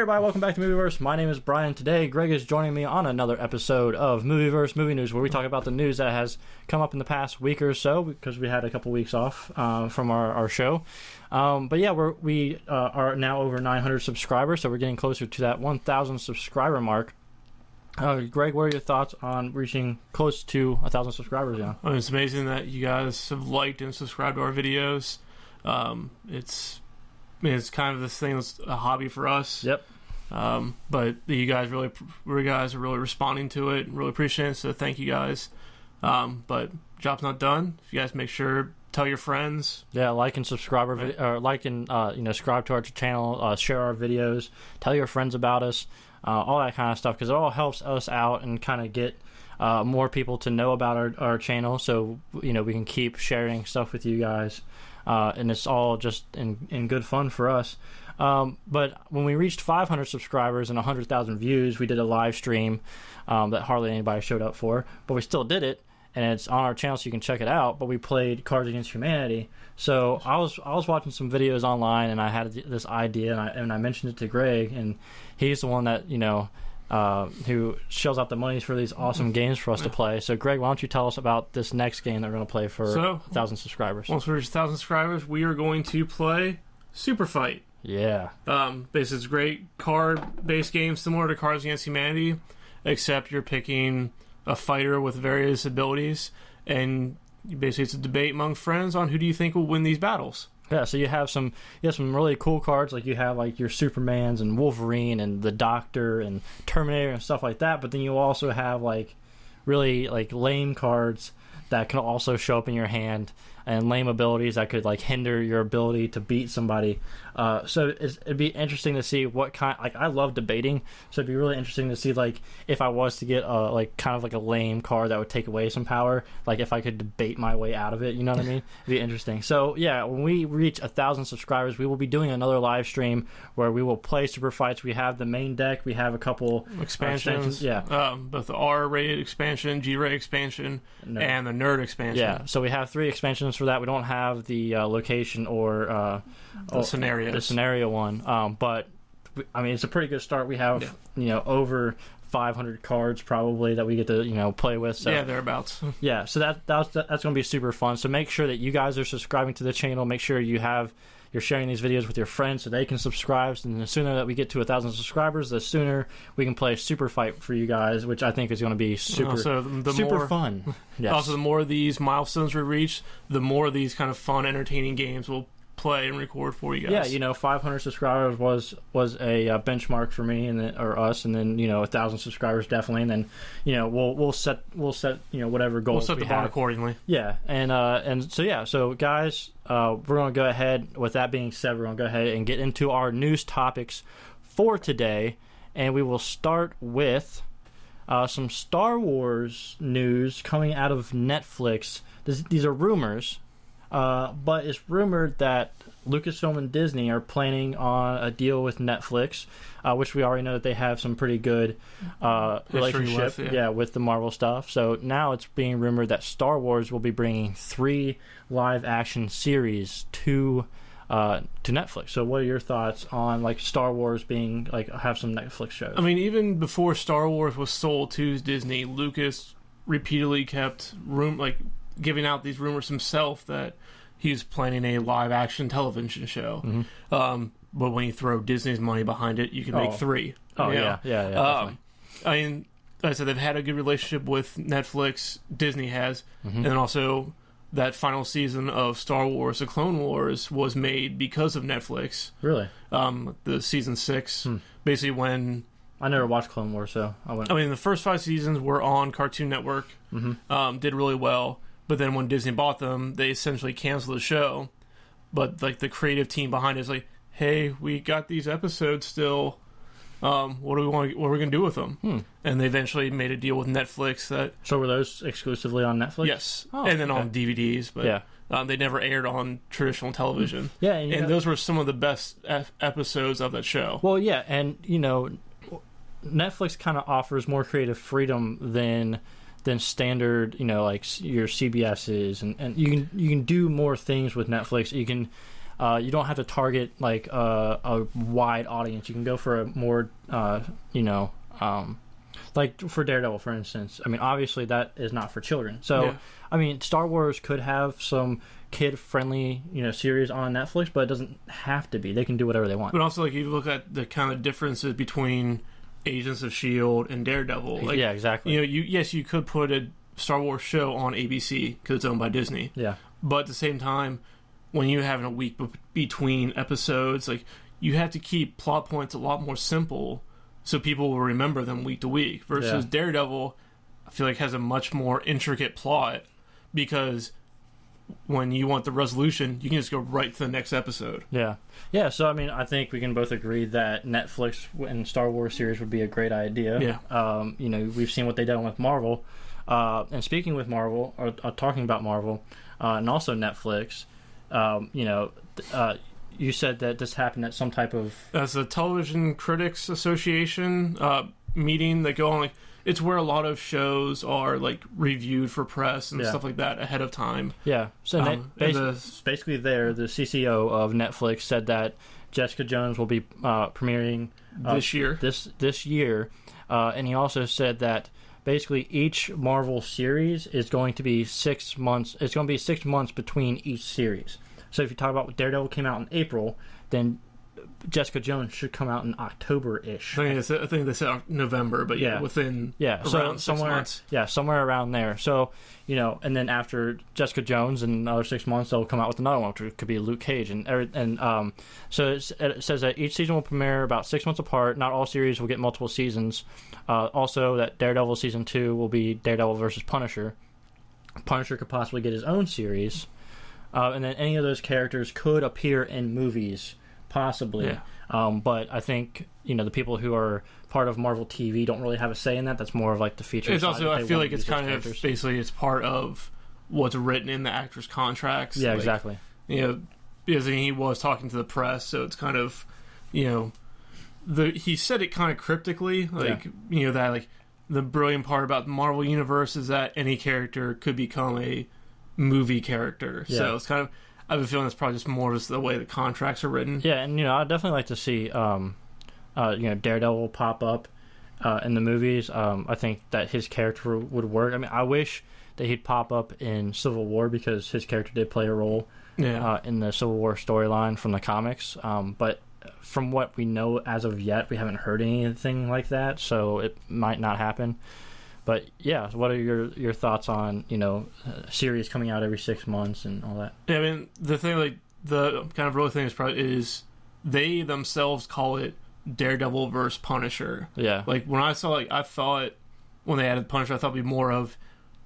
everybody, welcome back to Movieverse. My name is Brian. Today, Greg is joining me on another episode of Movieverse Movie News, where we talk about the news that has come up in the past week or so, because we had a couple weeks off from our show. But yeah, we are now over 900 subscribers, so we're getting closer to that 1,000 subscriber mark. Greg, what are your thoughts on reaching close to 1,000 subscribers now? I mean, it's amazing that you guys have liked and subscribed to our videos. It's kind of this thing that's a hobby for us. Yep. But you guys are really responding to it. Really appreciate it. So thank you guys. But job's not done. If you guys make sure, tell your friends. Yeah, like and subscribe subscribe to our channel, share our videos, tell your friends about us, all that kind of stuff, because it all helps us out and kind of get more people to know about our channel, so we can keep sharing stuff with you guys. And it's all just in good fun for us. But when we reached 500 subscribers and 100,000 views, we did a live stream that hardly anybody showed up for, but we still did it, and it's on our channel, so you can check it out. But we played Cards Against Humanity. So I was watching some videos online, and I had this idea, and I mentioned it to Greg, and he's the one that who shells out the monies for these awesome games for us to play. So, Greg, why don't you tell us about this next game that we're going to play for 1,000 subscribers? Once we reach 1,000 subscribers, we are going to play Super Fight. Yeah. Basically, it's a great card-based game similar to Cards Against Humanity, except you're picking a fighter with various abilities, and basically it's a debate among friends on who do you think will win these battles. Yeah, so you have some really cool cards, like you have like your Supermans and Wolverine and the Doctor and Terminator and stuff like that, but then you also have like really like lame cards that can also show up in your hand, and lame abilities that could like hinder your ability to beat somebody. So it'd be interesting to see what kind. Like, I love debating, so it'd be really interesting to see like if I was to get like kind of like a lame card that would take away some power, like if I could debate my way out of it. You know what I mean? It'd be interesting. So yeah, when we reach 1,000 subscribers, we will be doing another live stream where we will play Super Fights. We have the main deck. We have a couple expansions. Both the R-rated expansion, G-rated expansion, and the Nerd expansion. Yeah. So we have 3 expansions for that. We don't have the location or the scenario one, but I mean, it's a pretty good start. We have over 500 cards probably that we get to play with. So thereabouts. Yeah, so that's going to be super fun. So make sure that you guys are subscribing to the channel. Make sure you're sharing these videos with your friends so they can subscribe. And the sooner that we get to 1,000 subscribers, the sooner we can play Super Fight for you guys, which I think is going to be super fun. Yes. Also, the more of these milestones we reach, the more of these kind of fun, entertaining games we'll play and record for you guys. Yeah, 500 subscribers was a benchmark for me or us, and then 1,000 subscribers definitely, and then we'll set whatever goals we'll set the bar accordingly. Yeah, so guys, we're gonna go ahead. With that being said, we're gonna go ahead and get into our news topics for today, and we will start with some Star Wars news coming out of Netflix. These are rumors. But it's rumored that Lucasfilm and Disney are planning on a deal with Netflix, which we already know that they have some pretty good relationship with the Marvel stuff. So now it's being rumored that Star Wars will be bringing 3 live-action series to Netflix. So what are your thoughts on like Star Wars being like have some Netflix shows? I mean, even before Star Wars was sold to Disney, Lucas repeatedly kept giving out these rumors himself that he's planning a live-action television show. Mm-hmm. But when you throw Disney's money behind it, you can make 3. Oh, yeah. Definitely. I mean, like I said, they've had a good relationship with Netflix. Disney has. Mm-hmm. And then also that final season of Star Wars, The Clone Wars, was made because of Netflix. Really? The season 6. Basically when... I never watched Clone Wars, so I went... I mean, the first 5 seasons were on Cartoon Network. Mm-hmm. Did really well. But then when Disney bought them, they essentially canceled the show. But like the creative team behind it is like, hey, we got these episodes still. What are we going to do with them? And they eventually made a deal with Netflix that. So were those exclusively on Netflix? Yes, and then on DVDs. But they never aired on traditional television. Yeah, and those were some of the best episodes of that show. Well, yeah, and Netflix kind of offers more creative freedom than standard, like your CBS's, and you can do more things with Netflix. You can you don't have to target like a wide audience. You can go for a more like for Daredevil, for instance. I mean, obviously that is not for children. So, I mean, Star Wars could have some kid-friendly, series on Netflix, but it doesn't have to be. They can do whatever they want. But also, like, you look at the kind of differences between Agents of S.H.I.E.L.D. and Daredevil. Like, yeah, exactly. You could put a Star Wars show on ABC because it's owned by Disney. Yeah. But at the same time, when you're having a week between episodes, like, you have to keep plot points a lot more simple so people will remember them week to week. Versus Daredevil, I feel like, has a much more intricate plot because when you want the resolution, you can just go right to the next episode. Yeah. So I mean, I think we can both agree that Netflix and Star Wars series would be a great idea. Yeah. We've seen what they've done with Marvel, and speaking with Marvel, or talking about Marvel, and also Netflix. You said that this happened at some type of... That's the Television Critics Association meeting that go on. Like, it's where a lot of shows are like reviewed for press and stuff like that ahead of time. Yeah. So basically the CCO of Netflix said that Jessica Jones will be premiering this year. This year. And he also said that basically each Marvel series is going to be 6 months. It's going to be 6 months between each series. So if you talk about Daredevil came out in April, then Jessica Jones should come out in October-ish. I think they said November, but within around 6 months. Yeah, somewhere around there. So, and then after Jessica Jones in another 6 months, they'll come out with another one, which could be Luke Cage. So it says that each season will premiere about 6 months apart. Not all series will get multiple seasons. Also, that Daredevil Season 2 will be Daredevil versus Punisher. Punisher could possibly get his own series. And then any of those characters could appear in movies, possibly. Yeah. But I think, the people who are part of Marvel TV don't really have a say in that. That's more of like the feature. It's also, I feel like it's kind of basically it's part of what's written in the actors' contracts. Yeah, exactly. Because he was talking to the press, so it's kind of, he said it kind of cryptically, that like the brilliant part about the Marvel Universe is that any character could become a movie character. So it's kind of, I have a feeling it's probably just more just the way the contracts are written. Yeah, and I'd definitely like to see Daredevil pop up in the movies. I think that his character would work. I mean, I wish that he'd pop up in Civil War because his character did play a role in the Civil War storyline from the comics. But from what we know as of yet, we haven't heard anything like that, so it might not happen. But yeah, what are your thoughts on series coming out every 6 months and all that? Yeah, I mean the thing, like the kind of real thing is they themselves call it Daredevil versus Punisher. Yeah, like when I saw I thought when they added Punisher, I thought it'd be more of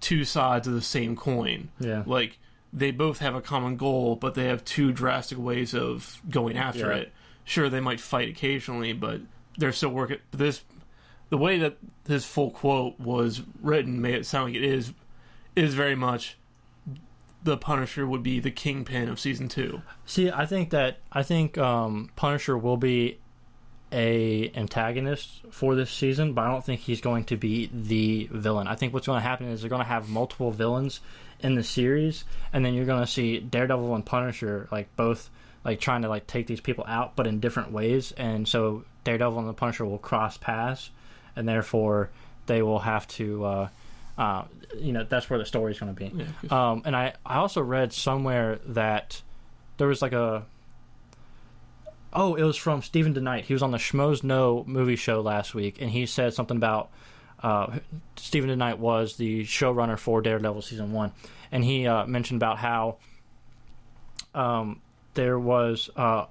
two sides of the same coin. Yeah, like they both have a common goal, but they have two drastic ways of going after it. Sure, they might fight occasionally, but they're still working this. The way that his full quote was written made it sound like it is very much the Punisher would be the kingpin of season 2. See, I think Punisher will be a antagonist for this season, but I don't think he's going to be the villain. I think what's going to happen is they're going to have multiple villains in the series, and then you're going to see Daredevil and Punisher both trying to take these people out, but in different ways, and so Daredevil and the Punisher will cross paths. And therefore, they will have to, that's where the story's going to be. Yeah, and I also read somewhere that there was it was from Stephen DeKnight. He was on the Schmoes Know movie show last week, and he said something about Stephen DeKnight was the showrunner for Daredevil Season 1. And he mentioned about how there was a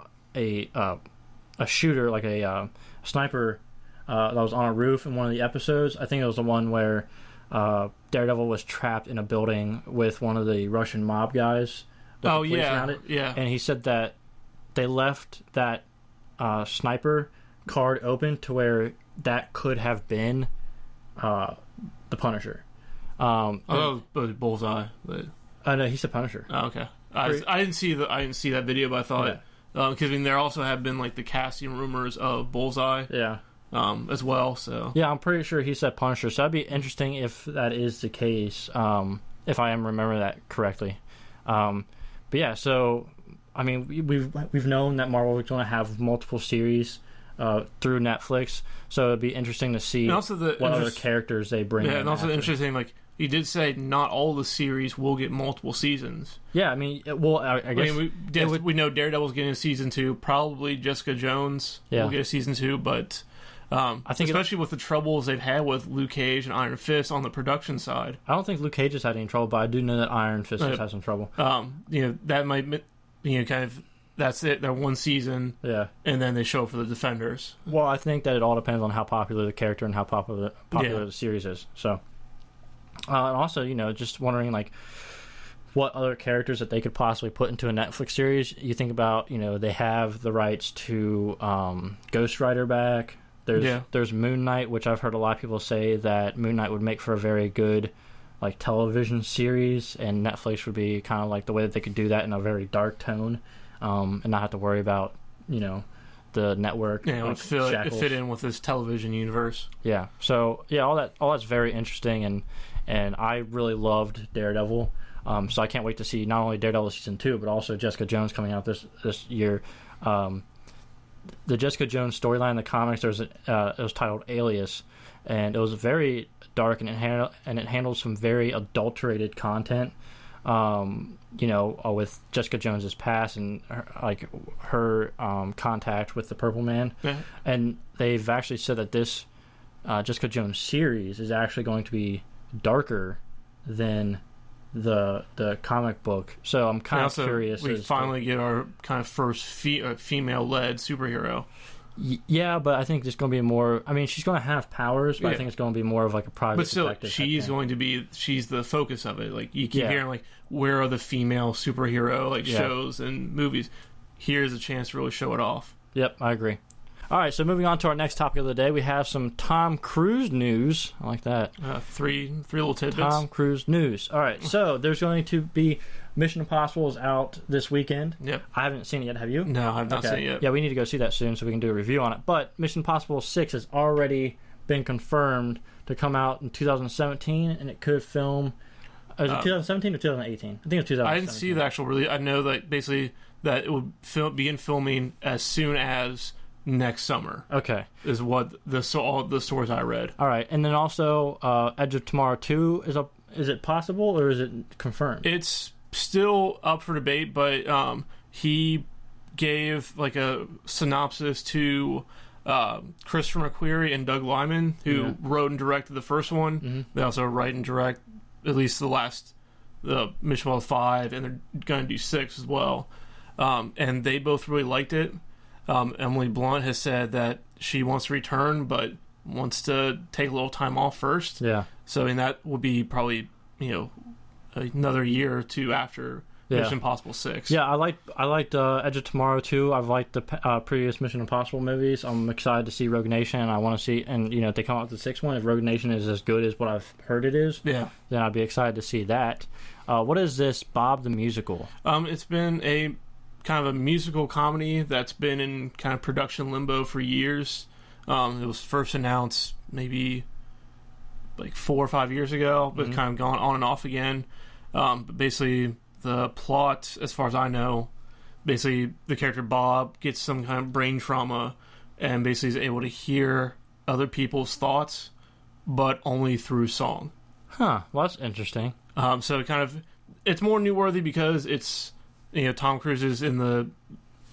shooter, like a sniper, that was on a roof in one of the episodes. I think it was the one where Daredevil was trapped in a building with one of the Russian mob guys. Oh, yeah. Yeah. And he said that they left that sniper card open to where that could have been the Punisher. It was Bullseye. But... no, he said Punisher. Oh, okay. I didn't see that video, but I thought because there also have been the casting rumors of Bullseye. Yeah. As well, so yeah, I'm pretty sure he said Punisher. So that'd be interesting if that is the case. If I am remember that correctly. But yeah, so I mean, we've known that Marvel is going to have multiple series through Netflix, so it'd be interesting to see what other characters they bring in. Yeah, and also interesting, like, he did say not all the series will get multiple seasons. Yeah, I mean, I guess... we know Daredevil's getting a season 2, probably Jessica Jones will get a season 2, but... I think especially with the troubles they've had with Luke Cage and Iron Fist on the production side. I don't think Luke Cage has had any trouble, but I do know that Iron Fist has had some trouble. That might, kind of, that's it. They're one season, and then they show up for the Defenders. Well, I think that it all depends on how popular the character and how popular the series is. So, and also, just wondering, like, what other characters that they could possibly put into a Netflix series. You think about, they have the rights to Ghost Rider back. There's Moon Knight, which I've heard a lot of people say that Moon Knight would make for a very good, like, television series, and Netflix would be kind of like the way that they could do that in a very dark tone, and not have to worry about, the network. Yeah, it would fit in with this television universe. Yeah. So all that's very interesting, and I really loved Daredevil. So I can't wait to see not only Daredevil season 2, but also Jessica Jones coming out this year. The Jessica Jones storyline in the comics, it was titled Alias, and it was very dark, and it handled some very adulterated content, with Jessica Jones's past and her contact with the Purple Man. Yeah. And they've actually said that this Jessica Jones series is actually going to be darker than the comic book, so I'm kind of curious. We finally get our kind of first female-led superhero. Yeah, but I think it's going to be more. I mean, she's going to have powers, but I think it's going to be more of like a private. But still, she's the focus of it. Like, you keep hearing, like, where are the female superhero shows and movies? Here's a chance to really show it off. Yep, I agree. All right, so moving on to our next topic of the day, we have some Tom Cruise news. I like that. Three little tidbits. Tom Cruise news. All right, so there's going to be Mission Impossible is out this weekend. Yep. I haven't seen it yet. Have you? No, I've not seen it yet. Yeah, we need to go see that soon so we can do a review on it. But Mission Impossible 6 has already been confirmed to come out in 2017, and it could film... Is it 2017 or 2018? I think it's 2017. I didn't see the actual release. I know that basically that it would begin filming as soon as... next summer. Okay. Is what all the stories I read. All right. And then also Edge of Tomorrow 2 is it possible or is it confirmed? It's still up for debate, but he gave like a synopsis to Christopher McQuarrie and Doug Liman, who wrote and directed the first one. Mm-hmm. They also write and direct at least the Mission Impossible 5, and they're going to do 6 as well. And they both really liked it. Emily Blunt has said that she wants to return, but wants to take a little time off first. Yeah. So, and that will be probably, another year or two after Mission Impossible 6. Yeah, I liked Edge of Tomorrow too. I've liked the previous Mission Impossible movies. I'm excited to see Rogue Nation, and I want to see, and if they come out with the 6th one, if Rogue Nation is as good as what I've heard it is, then I'd be excited to see that. What is this Bob the Musical? It's been a kind of a musical comedy that's been in kind of production limbo for years. It was first announced maybe like 4 or 5 years ago, but kind of gone on and off again. But basically, the plot, as far as I know, basically the character Bob gets some kind of brain trauma and basically is able to hear other people's thoughts, but only through song. Huh. Well, that's interesting. So it's more newsworthy because it's, Tom Cruise is in the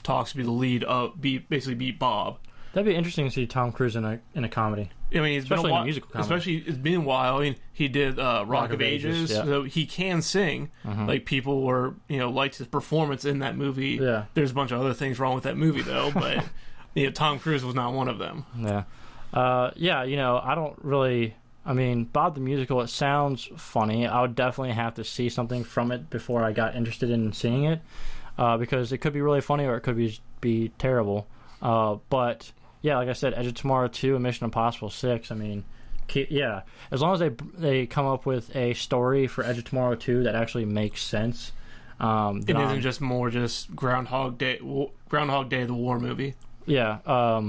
talks to be the lead of beat Bob. That'd be interesting to see Tom Cruise in a comedy. I mean, especially in a musical comedy. Especially, it's been a while. I mean, he did Rock of Ages, so he can sing. Mm-hmm. Like, people were, liked his performance in that movie. Yeah. There's a bunch of other things wrong with that movie, though, but Tom Cruise was not one of them. Yeah. I don't really... I mean, Bob the Musical, it sounds funny. I would definitely have to see something from it before I got interested in seeing it, because it could be really funny or it could be terrible. But, yeah, like I said, Edge of Tomorrow 2 and Mission Impossible 6, I mean, as long as they come up with a story for Edge of Tomorrow 2 that actually makes sense. It isn't just more just Groundhog Day, the war movie. Yeah,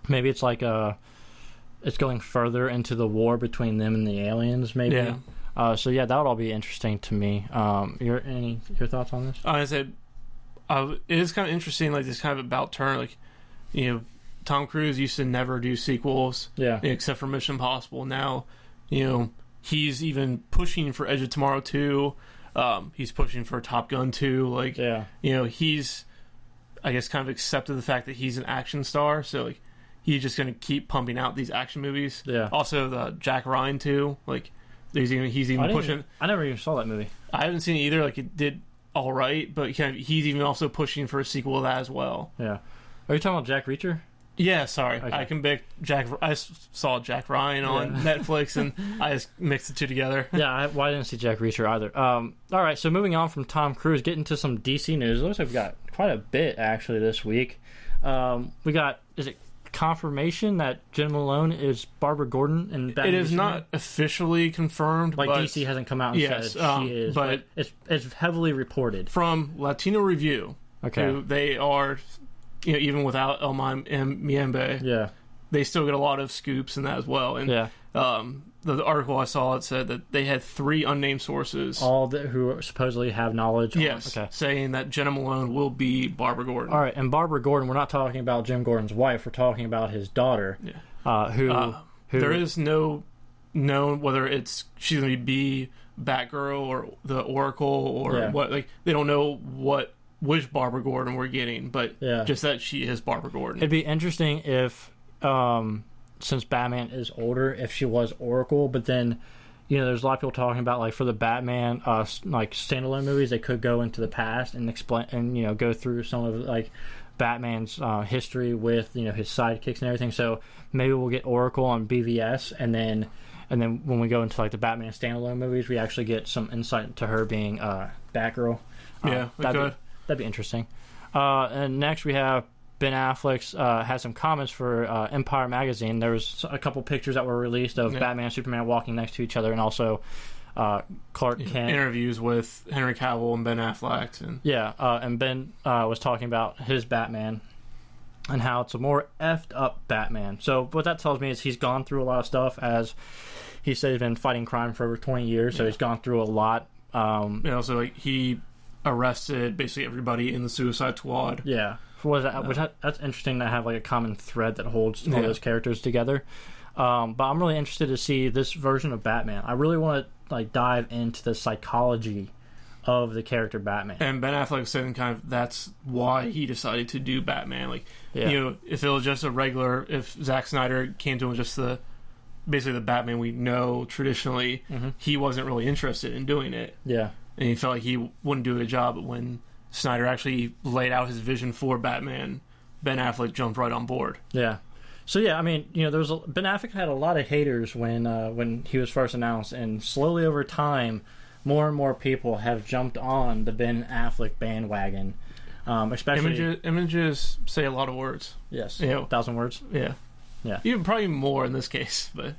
maybe it's like it's going further into the war between them and the aliens, maybe. Yeah. So that would all be interesting to me. Your thoughts on this? I said, it is kind of interesting, like this kind of about turn. Like, you know, Tom Cruise used to never do sequels, except for Mission Impossible. Now, you know, he's even pushing for Edge of Tomorrow 2. He's pushing for Top Gun 2. Like, you know, he's, I guess, kind of accepted the fact that he's an action star. So, like, he's just going to keep pumping out these action movies. Yeah. Also, the Jack Ryan 2. Like, he's even pushing. I never even saw that movie. I haven't seen it either. Like, it did all right, but he's even also pushing for a sequel of that as well. Yeah. Are you talking about Jack Reacher? Yeah, sorry. Okay. I can pick Jack. I saw Jack Ryan on Netflix, and I just mixed the two together. I didn't see Jack Reacher either. All right, so moving on from Tom Cruise, getting to some DC news. It looks like we've got quite a bit, actually, this week. We got, is it confirmation that Jen Malone is Barbara Gordon in Batman? It is not officially confirmed. Like, but DC hasn't come out and said she is, but it's heavily reported. From Latino Review, who they are... You know, even without El Miembe, they still get a lot of scoops in that as well. And the article I saw, it said that they had 3 unnamed sources, who supposedly have knowledge. Saying that Jenna Malone will be Barbara Gordon. All right, and Barbara Gordon, we're not talking about Jim Gordon's wife. We're talking about his daughter. Who there is no known whether she's going to be Batgirl or the Oracle or what. Like, they don't know which Barbara Gordon we're getting, but just that she is Barbara Gordon. It'd be interesting if, since Batman is older, if she was Oracle, but then, you know, there's a lot of people talking about, like, for the Batman, like, standalone movies, they could go into the past and explain, and, you know, go through some of, like, Batman's history with, you know, his sidekicks and everything, so maybe we'll get Oracle on BVS, and then when we go into, like, the Batman standalone movies, we actually get some insight to her being Batgirl. That'd be interesting. And next we have Ben Affleck's had some comments for Empire Magazine. There was a couple pictures that were released of Batman and Superman walking next to each other, and also Clark Kent. Interviews with Henry Cavill and Ben Affleck. And Ben was talking about his Batman and how it's a more effed up Batman. So what that tells me is he's gone through a lot of stuff, as he said he's been fighting crime for over 20 years, so he's gone through a lot. And also, like, he arrested basically everybody in the Suicide Squad. That's interesting to have, like, a common thread that holds all those characters together. But I'm really interested to see this version of Batman. I really want to, like, dive into the psychology of the character Batman. And Ben Affleck said kind of that's why he decided to do Batman. Like, you know, if it was just if Zack Snyder came to him with just basically the Batman we know traditionally, he wasn't really interested in doing it. And he felt like he wouldn't do a job. But when Snyder actually laid out his vision for Batman, Ben Affleck jumped right on board. So I mean, you know, Ben Affleck had a lot of haters when he was first announced, and slowly over time, more and more people have jumped on the Ben Affleck bandwagon. Especially images say a lot of words. Yes, you know, 1,000 words. Even probably more in this case, but.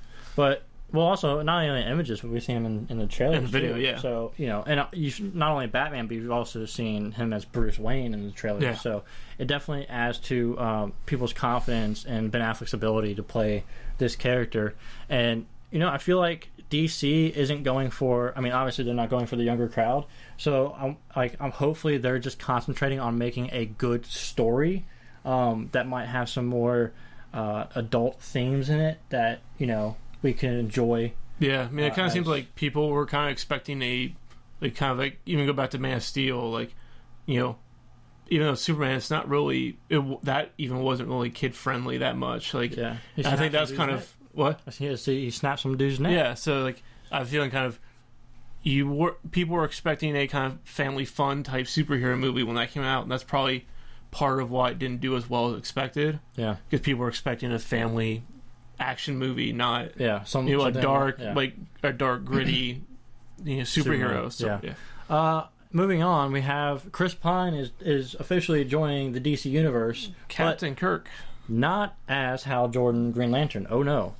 Well, also, not only images, but we've seen him in the trailer. In the video, So, you know, and you've not only Batman, but you've also seen him as Bruce Wayne in the trailer. So it definitely adds to people's confidence in Ben Affleck's ability to play this character. And, you know, I feel like DC isn't going for... I mean, obviously, they're not going for the younger crowd. So, I'm hopefully they're just concentrating on making a good story that might have some more adult themes in it that, you know... we can enjoy. I mean, it kind of seems like people were kind of expecting even go back to Man of Steel, like, you know, even though Superman, it's not really that even wasn't really kid friendly that much. Like, I think that's kind of what he snapped some dude's neck. So like I'm feeling kind of people were expecting a kind of family fun type superhero movie when that came out, and that's probably part of why it didn't do as well as expected. Because people were expecting a family action movie, not a dark gritty superhero. Moving on, we have Chris Pine is officially joining the DC universe, Captain Kirk, not as Hal Jordan Green Lantern. Oh no,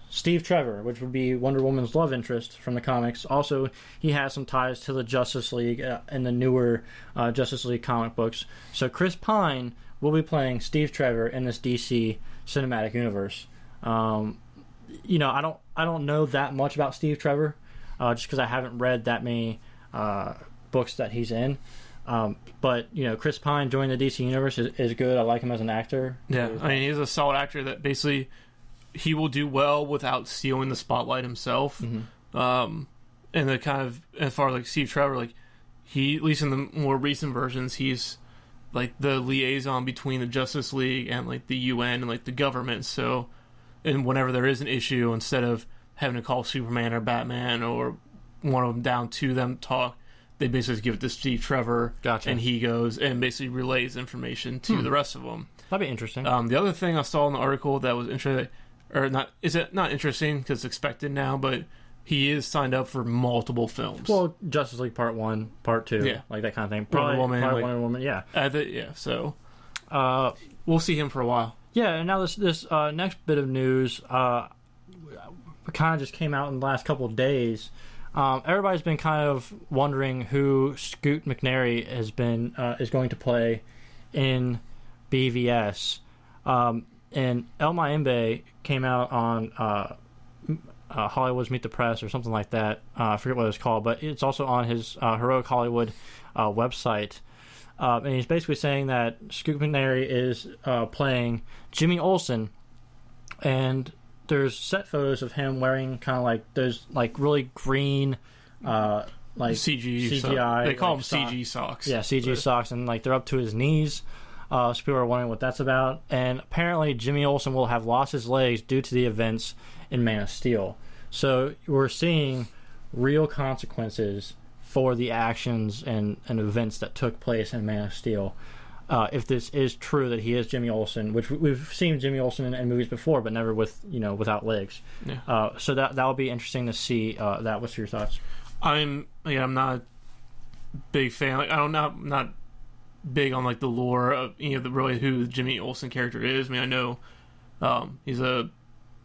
Steve Trevor, which would be Wonder Woman's love interest from the comics. Also, he has some ties to the Justice League in the newer Justice League comic books. So Chris Pine will be playing Steve Trevor in this DC cinematic universe. You know, I don't know that much about Steve Trevor, just because I haven't read that many books that he's in. But Chris Pine joining the DC universe is good. I like him as an actor. Yeah, I mean, he's a solid actor that basically he will do well without stealing the spotlight himself. And the kind of, as far as like Steve Trevor, like he, at least in the more recent versions, he's like the liaison between the Justice League and like the UN and like the government. So, and whenever there is an issue, instead of having to call Superman or Batman or one of them down to them to talk, they basically just give it to Steve Trevor, Gotcha. And he goes and basically relays information to the rest of them. That'd be interesting. The other thing I saw in the article that was interesting, or not, is it not interesting because it's expected now, but he is signed up for multiple films. Well, Justice League Part 1, Part 2, yeah, like that kind of thing. Wonder Woman, like, Wonder Woman, yeah. Yeah, so we'll see him for a while. Yeah, and now this next bit of news kind of just came out in the last couple of days. Everybody's been kind of wondering who Scoot McNairy has been is going to play in BVS. And El Mayimbe came out on Hollywood's Meet the Press or something like that. I forget what it was called, but it's also on his Heroic Hollywood website. And he's basically saying that Scoot McNairy is playing Jimmy Olsen, and there's set photos of him wearing kind of like those like really green like CGI. They call like, them CG socks. Yeah, CG socks, and like they're up to his knees. So people are wondering what that's about. And apparently Jimmy Olsen will have lost his legs due to the events in Man of Steel. So we're seeing real consequences for the actions and events that took place in Man of Steel. If this is true that he is Jimmy Olsen, which we've seen Jimmy Olsen in movies before, but never with without legs. Yeah. So that will be interesting to see. That. What's your thoughts? I'm not a big fan. Like, I'm not big on like the lore of really who the Jimmy Olsen character is. I mean, I know he's a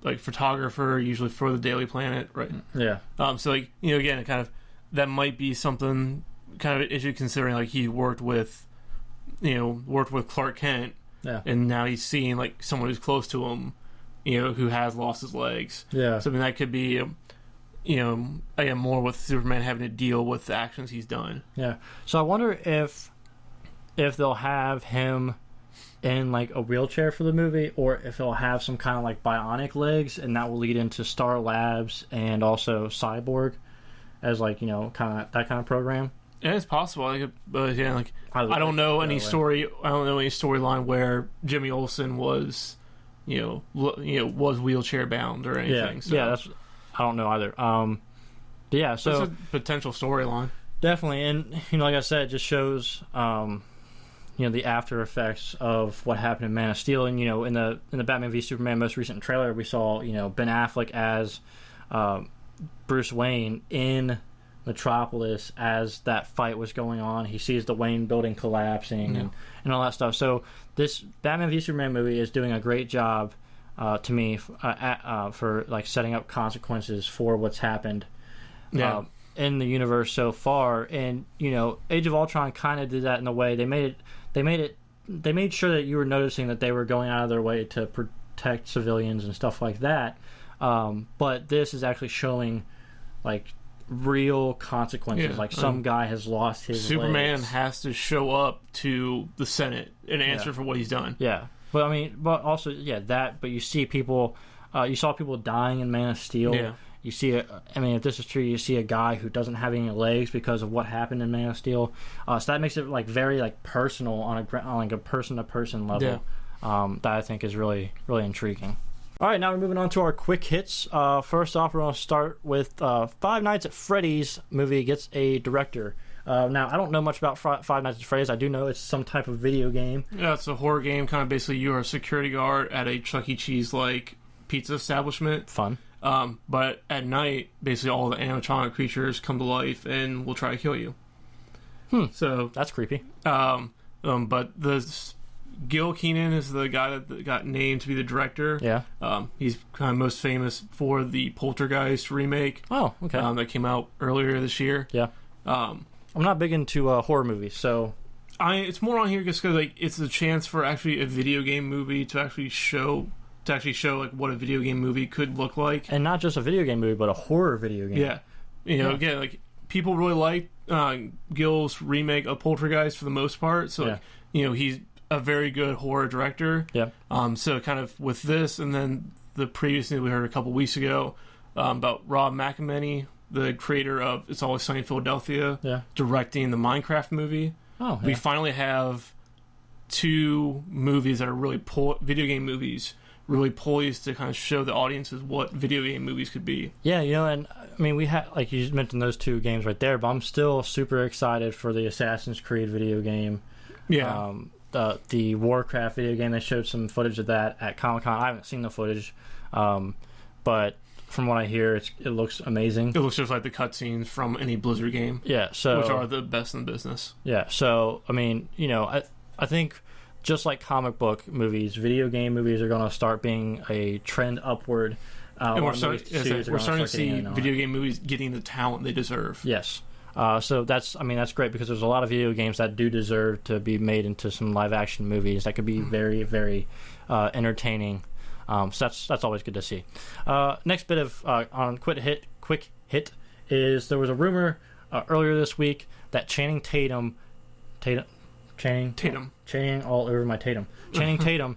like photographer, usually for the Daily Planet, right? Yeah. So like again, it kind of that might be something kind of an issue considering like he worked with Clark Kent, yeah, and now he's seeing like someone who's close to him, who has lost his legs. Yeah. So I mean that could be, again more with Superman having to deal with the actions he's done. Yeah. So I wonder if they'll have him in like a wheelchair for the movie, or if he'll have some kind of like bionic legs, and that will lead into Star Labs and also Cyborg as like kind of that kind of program. Yeah, it's possible. But yeah, like I don't know any storyline where Jimmy Olsen was, was wheelchair bound or anything. Yeah, so. Yeah, I don't know either. But yeah, so it's a potential storyline. Definitely, and like I said, it just shows the after effects of what happened in Man of Steel, and in the Batman v Superman most recent trailer, we saw Ben Affleck as Bruce Wayne in Metropolis as that fight was going on. He sees the Wayne building collapsing and all that stuff. So this Batman v Superman movie is doing a great job to me for like setting up consequences for what's happened in the universe so far. And Age of Ultron kind of did that in a way. They made sure that you were noticing that they were going out of their way to protect civilians and stuff like that. But this is actually showing like real consequences. Like some guy has lost his Superman legs. has to show up to the Senate and answer for what he's done. Yeah. But also that. But you see people. You saw people dying in Man of Steel. Yeah. You see, if this is true, you see a guy who doesn't have any legs because of what happened in Man of Steel. So that makes it like very like personal on like a person to person level. Yeah. That I think is really really intriguing. All right, now we're moving on to our quick hits. First off, we're going to start with Five Nights at Freddy's movie gets a director. Now, I don't know much about Five Nights at Freddy's. I do know it's some type of video game. Yeah, it's a horror game. Kind of basically you're a security guard at a Chuck E. Cheese-like pizza establishment. Fun. But at night, basically all the animatronic creatures come to life and will try to kill you. So that's creepy. But Gil Keenan is the guy that got named to be the director. Yeah. He's kind of most famous for the Poltergeist remake. Oh, okay. That came out earlier this year. Yeah. I'm not big into horror movies, so it's more on here just because like it's a chance for actually a video game movie to actually show like what a video game movie could look like, and not just a video game movie, but a horror video game. Yeah. Again, like people really like Gill's remake of Poltergeist for the most part. So, he's a very good horror director. Yeah. So kind of with this, and then the previous news we heard a couple weeks ago about Rob McElhenney, the creator of It's Always Sunny in Philadelphia, directing the Minecraft movie. Oh, we finally have 2 movies that are really video game movies, really poised to kind of show the audiences what video game movies could be. Yeah, and I mean, we had, like you mentioned, those 2 games right there, but I'm still super excited for the Assassin's Creed video game. Yeah. The Warcraft video game, they showed some footage of that at Comic-Con. I haven't seen the footage, but from what I hear, it looks amazing. It looks just like the cutscenes from any Blizzard game. Yeah, which are the best in the business. Yeah, so, I mean, I think just like comic book movies, video game movies are going to start being a trend upward. And we're starting to see video game movies getting the talent they deserve. Yes. So that's great, because there's a lot of video games that do deserve to be made into some live action movies that could be very, very entertaining. So that's always good to see. Next bit of on quick hit is there was a rumor earlier this week that Channing Tatum all over my Tatum. Channing Tatum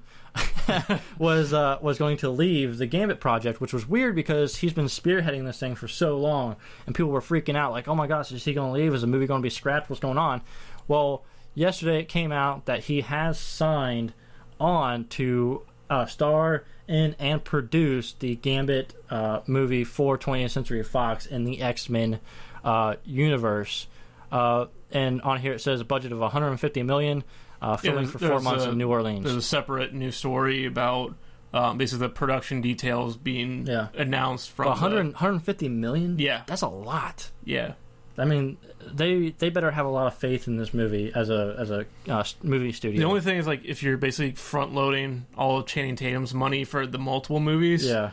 was going to leave the Gambit project, which was weird because he's been spearheading this thing for so long, and people were freaking out like, oh my gosh, is he going to leave? Is the movie going to be scrapped? What's going on? Well, yesterday it came out that he has signed on to star in and produce the Gambit movie for 20th Century Fox in the X-Men universe. And on here it says a budget of $150 million, filming for 4 months in New Orleans. There's a separate news story about basically the production details being announced from $150 million? Yeah. That's a lot. Yeah. I mean, they better have a lot of faith in this movie as a movie studio. The only thing is, like, if you're basically front-loading all of Channing Tatum's money for the multiple movies... Yeah.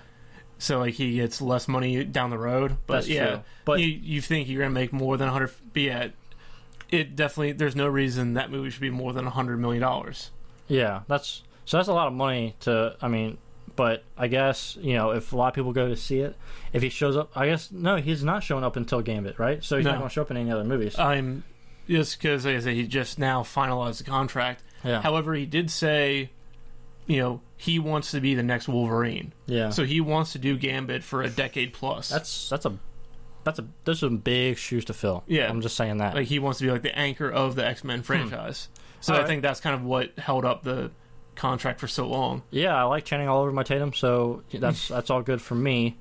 So, like, he gets less money down the road. But, that's true. But you think you're going to make more than 100... But, yeah, it definitely... There's no reason that movie should be more than $100 million. Yeah, that's a lot of money to... I mean... But I guess, if a lot of people go to see it, if he shows up... I guess, no, he's not showing up until Gambit, right? So he's not going to show up in any other movies. Just because, like I say, he just now finalized the contract. Yeah. However, he did say... he wants to be the next Wolverine. Yeah. So he wants to do Gambit for a decade plus. Those are some big shoes to fill. Yeah. I'm just saying that. Like, he wants to be like the anchor of the X-Men franchise. So I think that's kind of what held up the contract for so long. Yeah, I like Channing all over my Tatum, so that's all good for me.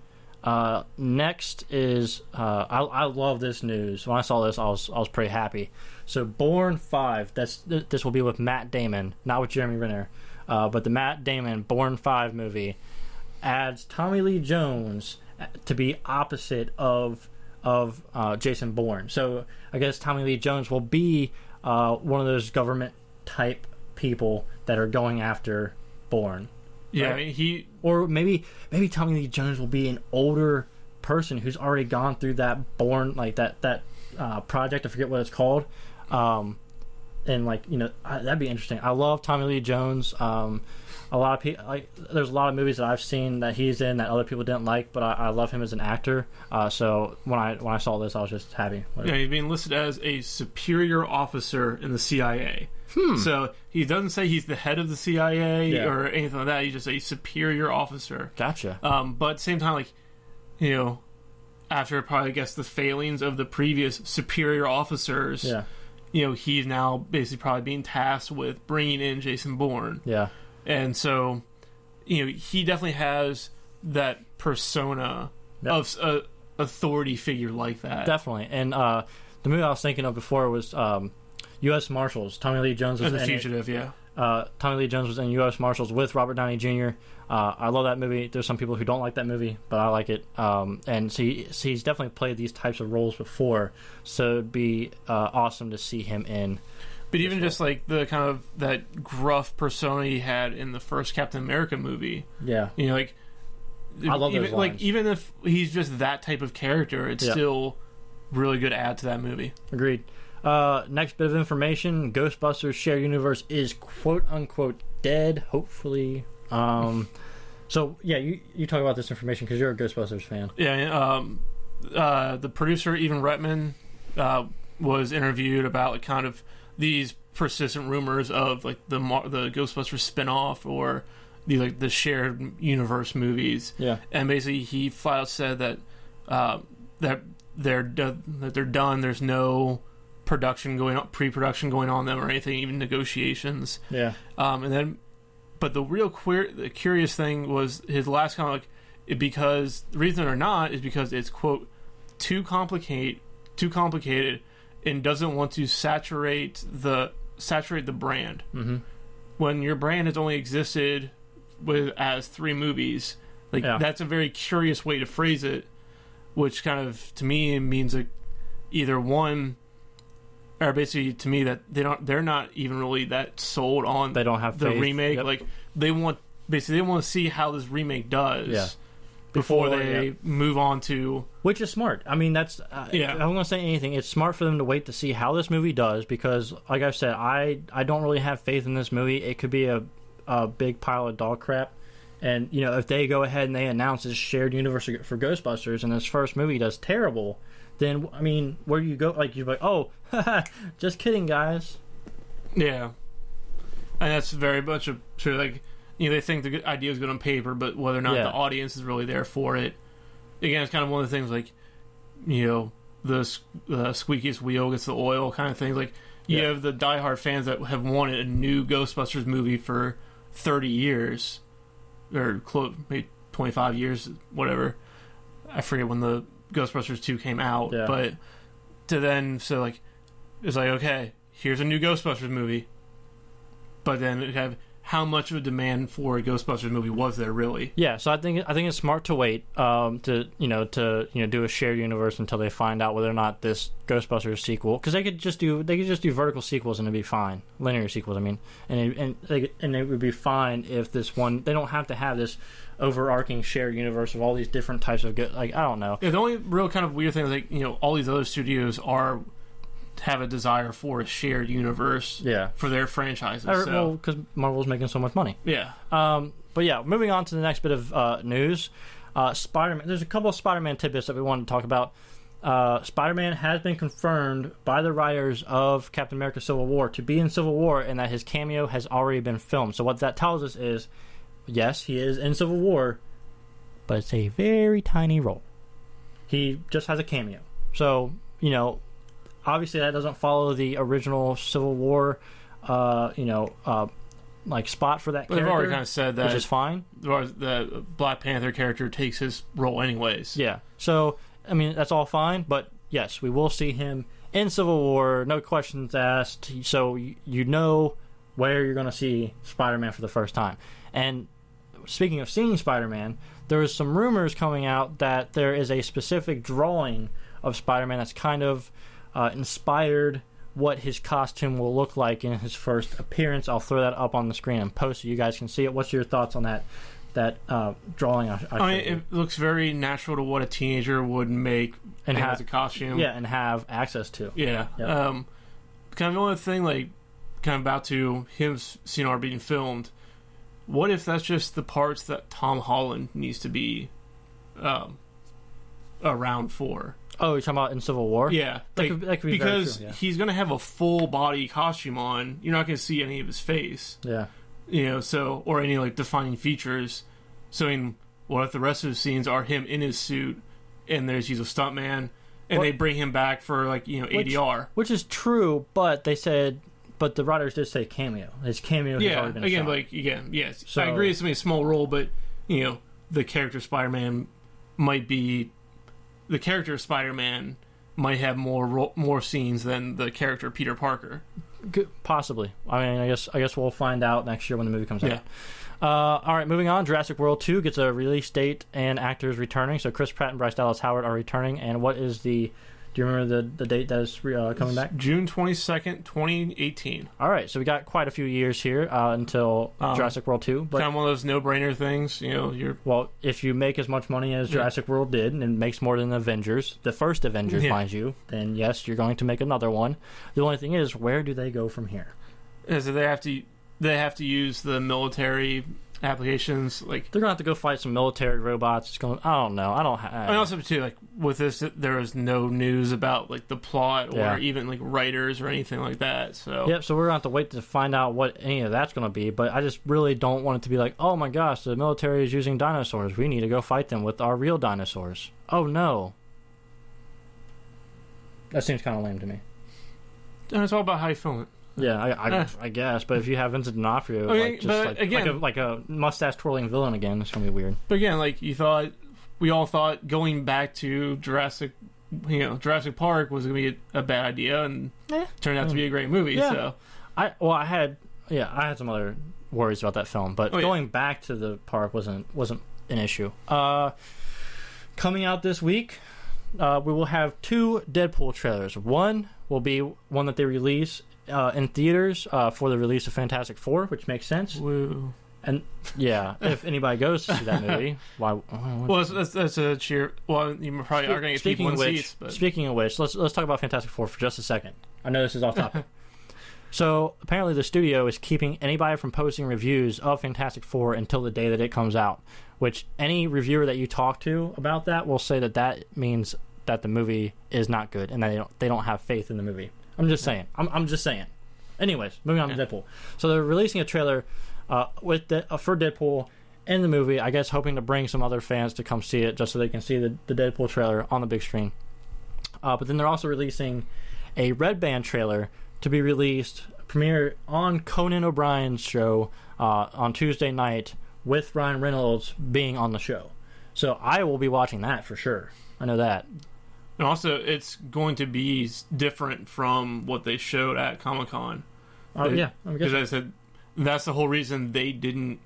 Next is I love this news. When I saw this, I was pretty happy. So Bourne 5, this will be with Matt Damon, not with Jeremy Renner. But the Matt Damon Bourne 5 movie adds Tommy Lee Jones to be opposite of Jason Bourne. So I guess Tommy Lee Jones will be one of those government type people that are going after Bourne. Yeah, right? I mean, or maybe Tommy Lee Jones will be an older person who's already gone through that Bourne, like that project. I forget what it's called. And that'd be interesting. I love Tommy Lee Jones. A lot of people there's a lot of movies that I've seen that he's in that other people didn't like, but I love him as an actor. So when I saw this, I was just happy. Yeah, he's being listed as a superior officer in the CIA. So he doesn't say he's the head of the CIA or anything like that. He's just a superior officer. Gotcha. But at the same time, after probably, I guess, the failings of the previous superior officers, he's now basically probably being tasked with bringing in Jason Bourne. Yeah. And so, he definitely has that persona of an authority figure like that. Definitely. And the movie I was thinking of before was U.S. Marshals. Tommy Lee Jones was The Fugitive, Tommy Lee Jones was in U.S. Marshals with Robert Downey Jr. I love that movie. There's some people who don't like that movie, but I like it. And so he's definitely played these types of roles before, so it'd be awesome to see him in. But even just like the kind of that gruff persona he had in the first Captain America movie. Yeah. I love those lines. Like, even if he's just that type of character, it's still really good add to that movie. Agreed. Next bit of information: Ghostbusters Shared Universe is quote unquote dead. Hopefully. So yeah, you talk about this information because you're a Ghostbusters fan. Yeah. The producer Evan Reitman was interviewed about like kind of these persistent rumors of like the Ghostbusters spinoff or the shared universe movies. Yeah, and basically he flat out said that that they're done. There's no pre-production going on them or anything, even negotiations. Yeah. But the curious thing was his last comment, because the reason or not is because it's quote too complicated and doesn't want to saturate the brand. Mm-hmm. When your brand has only existed as 3 movies, that's a very curious way to phrase it, which kind of to me means like either one, or basically to me that they're not even really that sold on they don't have the faith. remake. Yep. Like they want to see how this remake does before they move on to, which is smart. I mean, that's I'm going to say anything. It's smart for them to wait to see how this movie does, because like I've said, I don't really have faith in this movie. It could be a big pile of dog crap. And if they go ahead and they announce this shared universe for Ghostbusters and this first movie does terrible, then I mean, where do you go? Like you're like, oh, just kidding, guys. Yeah, and that's very much true. Like they think the idea is good on paper, but whether or not the audience is really there for it, again, it's kind of one of the things like the squeakiest wheel gets the oil kind of thing. Like you have the diehard fans that have wanted a new Ghostbusters movie for 30 years. Or maybe 25 years, whatever. I forget when the Ghostbusters 2 came out, but to then it's like okay, here's a new Ghostbusters movie, but then how much of a demand for a Ghostbusters movie was there really? Yeah, so I think it's smart to wait to do a shared universe until they find out whether or not this Ghostbusters sequel, because they could just do vertical sequels and it'd be fine, linear sequels. I mean, and it would be fine if this one, they don't have to have this overarching shared universe of all these different types of I don't know. Yeah, the only real kind of weird thing is all these other studios have a desire for a shared universe for their franchises. Well, because Marvel's making so much money. Yeah. But yeah, moving on to the next bit of news. Spider-Man. There's a couple of Spider-Man tidbits that we wanted to talk about. Spider-Man has been confirmed by the writers of Captain America Civil War to be in Civil War, and that his cameo has already been filmed. So what that tells us is, yes, he is in Civil War, but it's a very tiny role. He just has a cameo. So, obviously that doesn't follow the original Civil War, spot for that character. They've already kind of said that, which is fine. The Black Panther character takes his role anyways. Yeah. So, I mean, that's all fine, but yes, we will see him in Civil War, no questions asked, so you know where you're going to see Spider-Man for the first time. And speaking of seeing Spider-Man, there was some rumors coming out that there is a specific drawing of Spider-Man that's kind of inspired what his costume will look like in his first appearance. I'll throw that up on the screen and post so you guys can see it. What's your thoughts on that drawing? I mean, it looks very natural to what a teenager would make and have as a costume. Yeah, and have access to. Yeah. Yep. Kind of the only thing, kind of about to him scene are being filmed. What if that's just the parts that Tom Holland needs to be around for? Oh, you're talking about in Civil War? Yeah. That could be because very true, he's going to have a full body costume on. You're not going to see any of his face. Yeah. Or any defining features. So, I mean, what if the rest of the scenes are him in his suit and he's a stuntman and they bring him back for ADR? Which is true, but they said, but the writers did say cameo. His cameo has already been shot. Yes. So, I agree it's going to be a small role, but, the character Spider-Man might be... The character Spider-Man might have more scenes than the character Peter Parker. Possibly. I mean, I guess we'll find out next year when the movie comes out. All right, moving on. Jurassic World 2 gets a release date and actors returning. So Chris Pratt and Bryce Dallas Howard are returning. And what is the... Do you remember the date that is coming back? June 22nd, 2018. All right, so we got quite a few years here until Jurassic World 2. But kind of one of those no-brainer things, Well, if you make as much money as Jurassic World did, and it makes more than Avengers, the first Avengers, mind you, then yes, you're going to make another one. The only thing is, where do they go from here? Is that they have to use the military applications. Like they're gonna have to go fight some military robots. It's going. I don't know. I don't. And also too, like with this, there was no news about like the plot or even like writers or anything like that. So yep. So we're gonna have to wait to find out what any of that's gonna be. But I just really don't want it to be like, oh my gosh, the military is using dinosaurs. We need to go fight them with our real dinosaurs. Oh no. That seems kind of lame to me. And it's all about how you film it. Yeah, I guess. But if you have Vincent D'Onofrio, like a mustache twirling villain again, it's gonna be weird. But again, like we all thought going back to Jurassic Park was gonna be a bad idea, and turned out to be a great movie. Yeah. So I had some other worries about that film, but going back to the park wasn't an issue. Coming out this week, we will have 2 Deadpool trailers. One will be one that they release in theaters for the release of Fantastic Four, which makes sense. Woo. And yeah, if anybody goes to see that movie, why? Well, that's a cheer. Well, you probably are going to get people in seats. But speaking of which, let's talk about Fantastic Four for just a second. I know this is off topic. So apparently, the studio is keeping anybody from posting reviews of Fantastic Four until the day that it comes out. Which any reviewer that you talk to about that will say that means that the movie is not good and that they don't have faith in the movie. I'm just saying. I'm just saying. Anyways, moving on to Deadpool. So they're releasing a trailer for Deadpool in the movie, I guess hoping to bring some other fans to come see it just so they can see the Deadpool trailer on the big screen. But then they're also releasing a Red Band trailer to be premiere on Conan O'Brien's show on Tuesday night with Ryan Reynolds being on the show. So I will be watching that for sure. I know that. And also, it's going to be different from what they showed at Comic-Con. Yeah. Because I said, that's the whole reason they didn't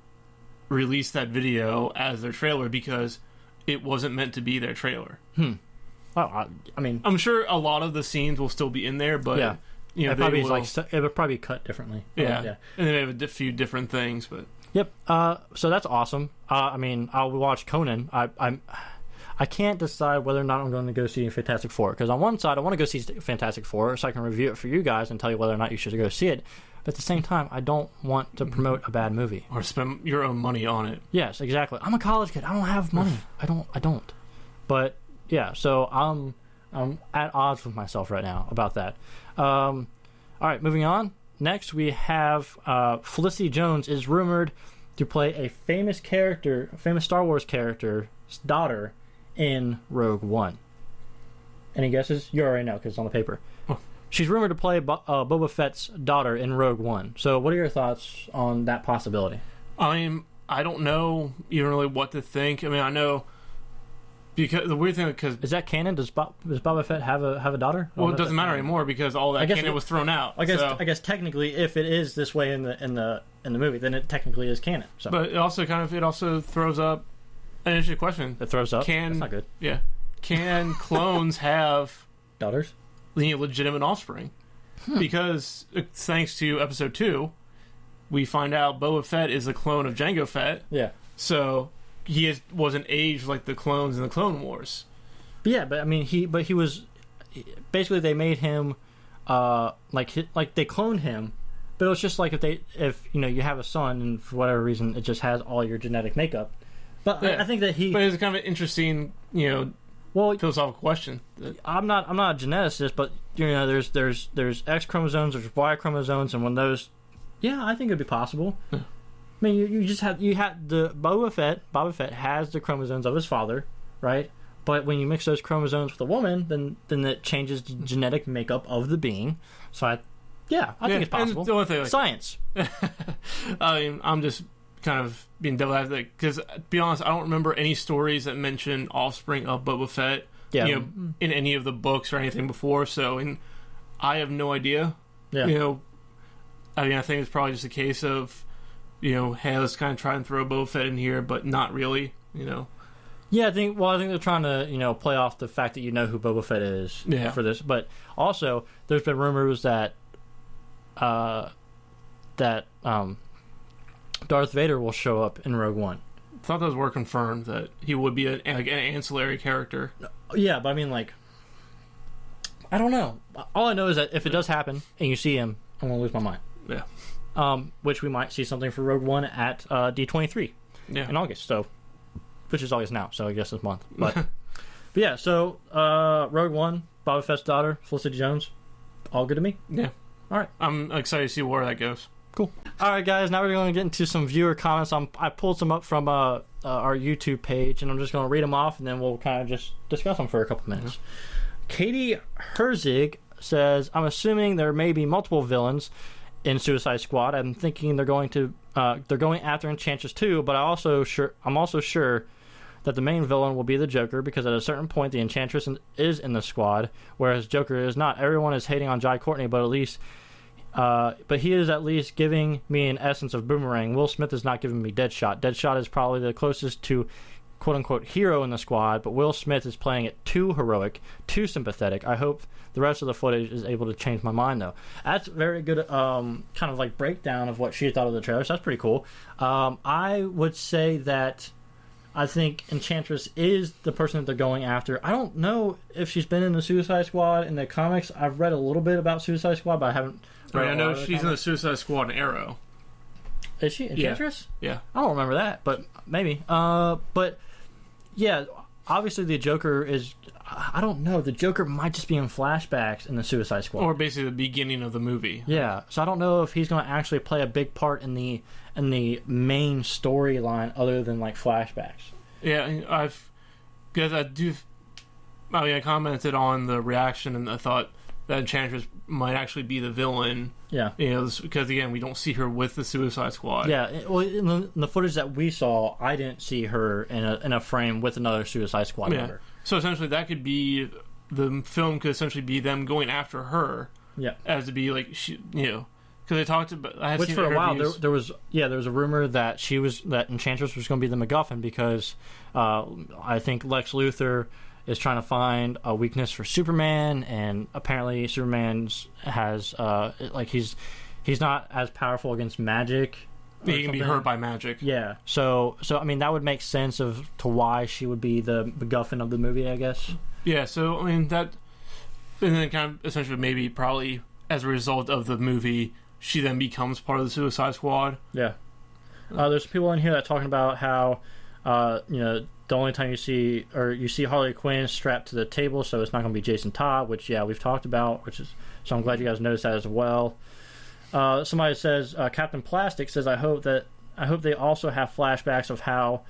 release that video as their trailer, because it wasn't meant to be their trailer. Well, I mean... I'm sure a lot of the scenes will still be in there, but... Yeah. You know, it would probably be cut differently. Yeah. And they have a few different things, but... Yep. So that's awesome. I mean, I'll watch Conan. I can't decide whether or not I'm going to go see Fantastic Four, because on one side I want to go see Fantastic Four so I can review it for you guys and tell you whether or not you should go see it. But at the same time, I don't want to promote a bad movie or spend your own money on it. Yes, exactly. I'm a college kid. I don't have money. I don't. But yeah, so I'm at odds with myself right now about that. All right, moving on. Next, we have Felicity Jones is rumored to play a famous Star Wars character's daughter in Rogue One. Any guesses? You already know because it's on the paper. Huh. She's rumored to play Boba Fett's daughter in Rogue One. So what are your thoughts on that possibility? I mean, I don't know even really what to think. I mean, I know... Because the weird thing, because is that canon? Does Boba Fett have a daughter? Well, it doesn't matter anymore because all that canon was thrown out. I guess technically, if it is this way in the movie, then it technically is canon. So. But it also throws up an interesting question. It throws up. That's not good. Yeah, can clones have daughters? Legitimate offspring? Because thanks to Episode 2, we find out Boba Fett is a clone of Jango Fett. Yeah. So. He wasn't aged like the clones in the Clone Wars. Yeah, but I mean, he was basically they made him like they cloned him, but it was just like if you have a son and for whatever reason it just has all your genetic makeup. But yeah. I think that But it's kind of an interesting philosophical question. I'm not a geneticist, but there's X chromosomes, there's Y chromosomes, and when those, I think it'd be possible. Yeah. I mean, you had the Boba Fett has the chromosomes of his father, right? But when you mix those chromosomes with a woman, then it changes the genetic makeup of the being. So I think it's possible. The only thing, science. I mean, I'm just kind of being devil advocate because, to be honest, I don't remember any stories that mention offspring of Boba Fett, in any of the books or anything before. So, I have no idea. Yeah. I mean, I think it's probably just a case of. Hey, let's kind of try and throw Boba Fett in here, but not really, Yeah, I think they're trying to, play off the fact that you know who Boba Fett is for this. But also, there's been rumors that Darth Vader will show up in Rogue One. I thought those were confirmed, that he would be an ancillary character. Yeah, but I mean, I don't know. All I know is that if it does happen and you see him, I'm going to lose my mind. Yeah. which we might see something for Rogue One at D23 in August. So, which is August now, so I guess this month. But, but yeah, so Rogue One, Boba Fett's daughter, Felicity Jones, all good to me. Yeah. All right. I'm excited to see where that goes. Cool. All right, guys. Now we're going to get into some viewer comments. I pulled some up from our YouTube page, and I'm just going to read them off, and then we'll kind of just discuss them for a couple minutes. Katie Herzig says, "I'm assuming there may be multiple villains in Suicide Squad. I'm thinking they're going after Enchantress too, but I'm also sure that the main villain will be the Joker, because at a certain point the Enchantress is in the squad, whereas Joker is not. Everyone is hating on Jai Courtney, but he is at least giving me an essence of Boomerang. Will Smith is not giving me Deadshot. Deadshot is probably the closest to quote-unquote hero in the squad, but Will Smith is playing it too heroic, too sympathetic. I hope the rest of the footage is able to change my mind, though." That's a very good kind of like breakdown of what she thought of the trailer, so that's pretty cool. I would say that I think Enchantress is the person that they're going after. I don't know if she's been in the Suicide Squad in the comics. I've read a little bit about Suicide Squad, but I haven't read I know she's in the Suicide Squad and Arrow. Is she Enchantress? Yeah. I don't remember that, but maybe. But yeah, obviously the Joker is... I don't know. The Joker might just be in flashbacks in the Suicide Squad. Or basically the beginning of the movie. Yeah, so I don't know if he's going to actually play a big part in the main storyline other than like flashbacks. Yeah, I commented on the reaction, and I thought that Enchantress might actually be the villain. Yeah. Because again, we don't see her with the Suicide Squad. Yeah, well, in the footage that we saw, I didn't see her in a frame with another Suicide Squad member. So essentially, that could be the film could essentially be them going after her. Yeah. As to be like because they talked about. I had Which seen for a while interviews. there was a rumor that that Enchantress was going to be the MacGuffin, because I think Lex Luthor is trying to find a weakness for Superman, and apparently Superman has he's not as powerful against magic. He can be hurt by magic. Yeah. So I mean, that would make sense to why she would be the MacGuffin of the movie, I guess. Yeah. So I mean that, and then kind of essentially maybe probably as a result of the movie, she then becomes part of the Suicide Squad. Yeah. There's people in here that are talking about how the only time you see Harley Quinn strapped to the table, so it's not going to be Jason Todd, which we've talked about, so I'm glad you guys noticed that as well. Somebody says Captain Plastic says, I hope they also have flashbacks of how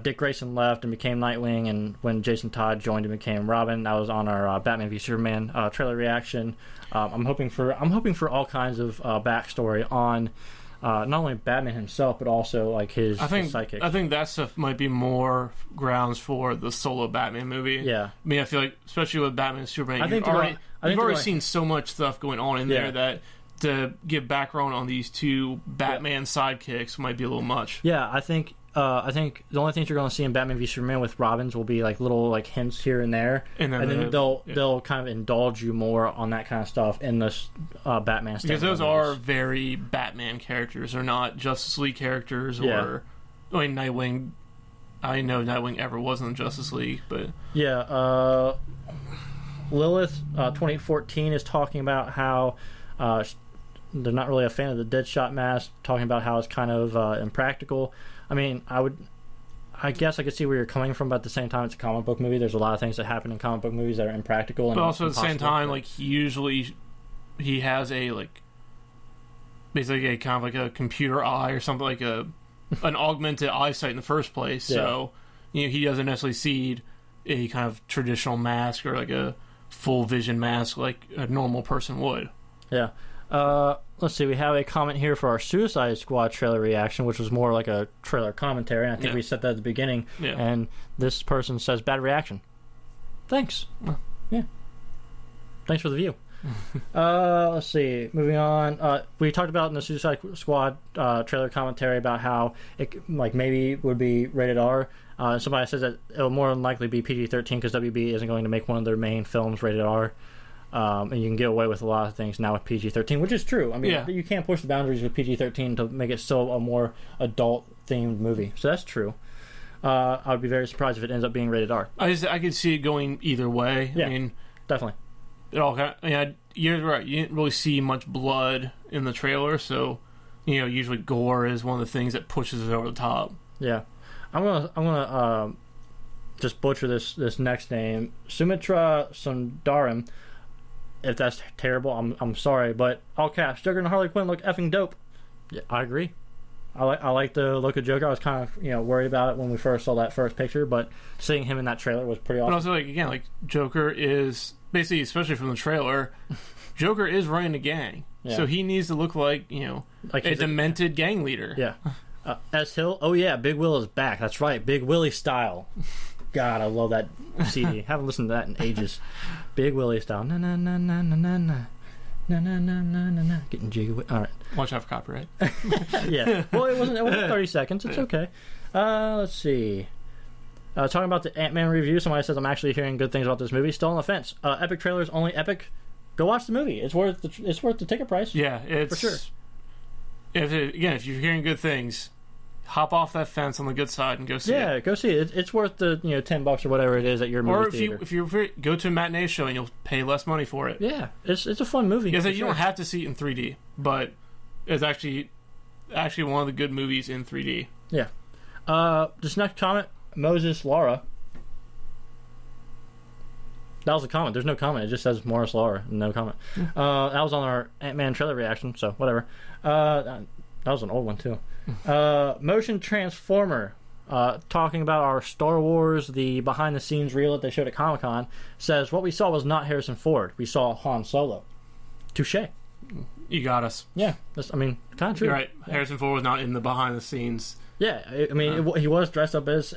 Dick Grayson left and became Nightwing, and when Jason Todd joined and became Robin. That was on our Batman v Superman trailer reaction. I'm hoping for all kinds of backstory on not only Batman himself, but also like his sidekick. I think that stuff might be more grounds for the solo Batman movie. Yeah. I mean, I feel like, especially with Batman and Superman, you've already seen so much stuff going on in there that to give background on these two Batman sidekicks might be a little much. Yeah, I think the only things you're going to see in Batman v Superman with Robins will be like little like hints here and there, and then they'll kind of indulge you more on that kind of stuff in this Batman. Because those are very Batman characters, they're not Justice League characters or Nightwing. I know Nightwing ever wasn't in Justice League, but Lilith 2014 is talking about how they're not really a fan of the Deadshot mask, talking about how it's kind of impractical. I mean, I guess I could see where you're coming from, but at the same time, it's a comic book movie. There's a lot of things that happen in comic book movies that are impractical. But also at the same time, like he has a basically a kind of like a computer eye or something, like an augmented eyesight in the first place. Yeah. So he doesn't necessarily see a kind of traditional mask or like a full vision mask like a normal person would. Yeah. Let's see. We have a comment here for our Suicide Squad trailer reaction, which was more like a trailer commentary. And I think we said that at the beginning. Yeah. And this person says, "Bad reaction." Thanks. Yeah. Thanks for the view. Let's see. Moving on. We talked about in the Suicide Squad trailer commentary about how it maybe would be rated R. Somebody says that it'll more than likely be PG-13 because WB isn't going to make one of their main films rated R. And you can get away with a lot of things now with PG-13, which is true. I mean, you can't push the boundaries with PG-13 to make it still a more adult-themed movie. So that's true. I would be very surprised if it ends up being rated R. I could see it going either way. Yeah, I mean, definitely. It all you're right. You didn't really see much blood in the trailer, so usually gore is one of the things that pushes it over the top. Yeah. I'm gonna just butcher this next name, Sumitra Sundaram. If that's terrible, I'm sorry, but all caps, Joker and Harley Quinn look effing dope. Yeah, I agree. I like the look of Joker. I was kind of worried about it when we first saw that first picture, but seeing him in that trailer was pretty awesome. But also, Joker is basically, especially from the trailer, Joker is running a gang, so he needs to look like a demented gang leader. Yeah. S. Hill. Oh yeah, Big Will is back. That's right, Big Willie style. God, I love that CD. Haven't listened to that in ages. Big Willie style. Na na na na na na na. Na na na na na na. Getting jiggy with. All right. Watch out for copyright. Yeah. Well, it wasn't 30 seconds. It's okay. Let's see. Talking about the Ant-Man review, somebody says I'm actually hearing good things about this movie. Still on the fence. Epic trailers only epic. Go watch the movie. It's worth the ticket price. Yeah, it's for sure. If you're hearing good things, hop off that fence on the good side and go see it. Yeah, go see it. It's worth the $10 or whatever it is at your movie theater. Or if you go to a matinee show and you'll pay less money for it. Yeah, it's a fun movie. Yeah, you don't have to see it in 3D, but it's actually one of the good movies in 3D. Yeah. This next comment, Moses Lara. That was a comment. There's no comment. It just says Morris Lara. No comment. That was on our Ant-Man trailer reaction, so whatever. That was an old one, too. Motion Transformer, talking about our Star Wars, the behind-the-scenes reel that they showed at Comic-Con, says, what we saw was not Harrison Ford. We saw Han Solo. Touché. You got us. Yeah. Kind of true. You're right. Yeah. Harrison Ford was not in the behind-the-scenes. Yeah. He was dressed up as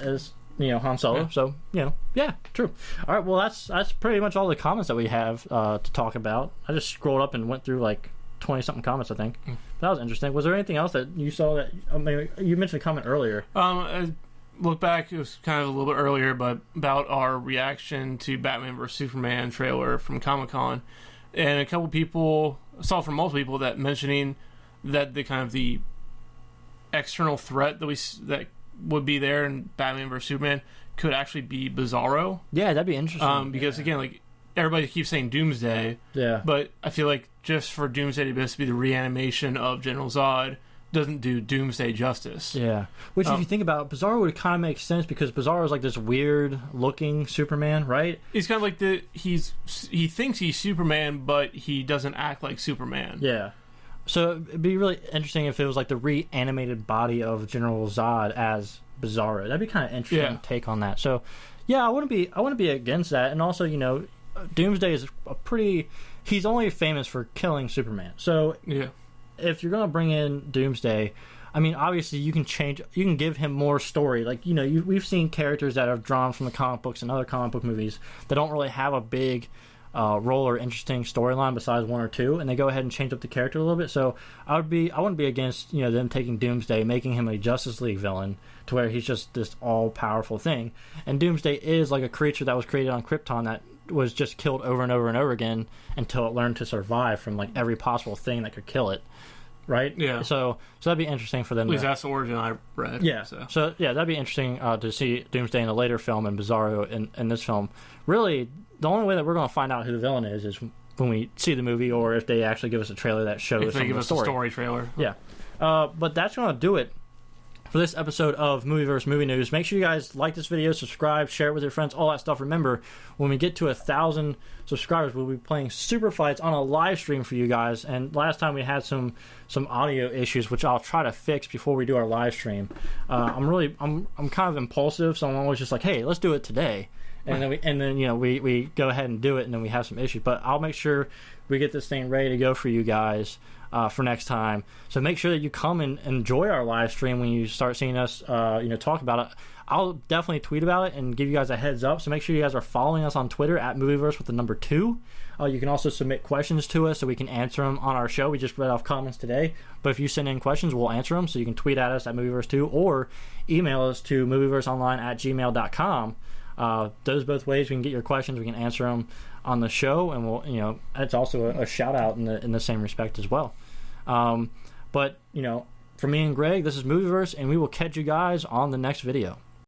Han Solo. Yeah. So, yeah, true. All right, well, that's pretty much all the comments that we have to talk about. I just scrolled up and went through, 20-something comments, I think. That was interesting. Was there anything else that you saw that... you mentioned a comment earlier. I look back, it was kind of a little bit earlier, but about our reaction to Batman vs. Superman trailer from Comic-Con. And a couple people... I saw from multiple people that mentioning that the external threat that would be there in Batman vs. Superman could actually be Bizarro. Yeah, that'd be interesting. Because, again, everybody keeps saying Doomsday. Yeah. But I feel like just for Doomsday to be the reanimation of General Zod doesn't do Doomsday justice. Yeah. Which, if you think about it, Bizarro would kind of make sense because Bizarro is like this weird-looking Superman, right? He's kind of like he thinks he's Superman, but he doesn't act like Superman. Yeah. So it'd be really interesting if it was like the reanimated body of General Zod as Bizarro. That'd be kind of interesting take on that. So, yeah, I wouldn't be against that. And also, Doomsday is he's only famous for killing Superman. So if you're going to bring in Doomsday, obviously you can give him more story. We've seen characters that are drawn from the comic books and other comic book movies that don't really have a big role or interesting storyline besides one or two, and they go ahead and change up the character a little bit. So I wouldn't be against them taking Doomsday, making him a Justice League villain to where he's just this all-powerful thing. And Doomsday is like a creature that was created on Krypton that was just killed over and over and over again until it learned to survive from every possible thing that could kill it. Right? Yeah. So that'd be interesting for them. At least that's the origin I read. Yeah. So that'd be interesting to see Doomsday in a later film and Bizarro in this film. Really, the only way that we're going to find out who the villain is when we see the movie, or if they actually give us a trailer that shows if they give us a story trailer. Yeah. But that's going to do it for this episode of Movieverse Movie News. Make sure you guys like this video, subscribe, share it with your friends, all that stuff. Remember, when we get to 1,000 subscribers, we'll be playing Super Fights on a live stream for you guys. And last time we had some audio issues, which I'll try to fix before we do our live stream. I'm kind of impulsive, so I'm always just like, hey, let's do it today. And then we go ahead and do it, and then we have some issues. But I'll make sure we get this thing ready to go for you guys for next time. So make sure that you come and enjoy our live stream when you start seeing us talk about it. I'll definitely tweet about it and give you guys a heads up. So make sure you guys are following us on Twitter at Movieverse with the number 2. You can also submit questions to us so we can answer them on our show. We just read off comments today. But if you send in questions, we'll answer them. So you can tweet at us at Movieverse2 or email us to movieverseonline@gmail.com. Those both ways we can get your questions, we can answer them on the show, and we'll it's also a shout out in the same respect as well. But for me and Greg, this is Movieverse, and we will catch you guys on the next video.